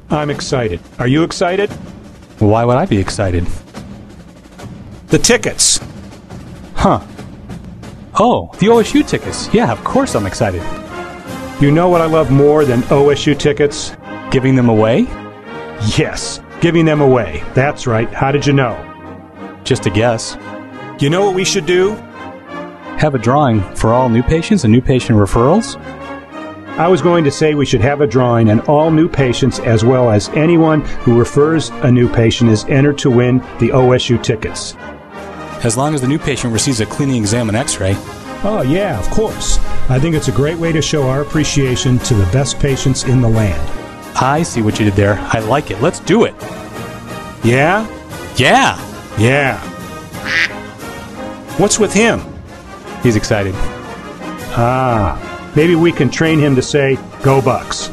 I'm excited. Are you excited? Why would I be excited? The tickets. Huh. Oh, the OSU tickets. Yeah, of course I'm excited. You know what I love more than OSU tickets? Giving them away? Yes, giving them away. That's right. How did you know? Just a guess. You know what we should do? Have a drawing for all new patients and new patient referrals? I was going to say we should have a drawing, and all new patients, as well as anyone who refers a new patient, is entered to win the OSU tickets. As long as the new patient receives a cleaning exam and x-ray. Oh, yeah, of course. I think it's a great way to show our appreciation to the best patients in the land. I see what you did there. I like it. Let's do it. Yeah? Yeah! Yeah. What's with him? He's excited. Ah, maybe we can train him to say, "Go Bucks."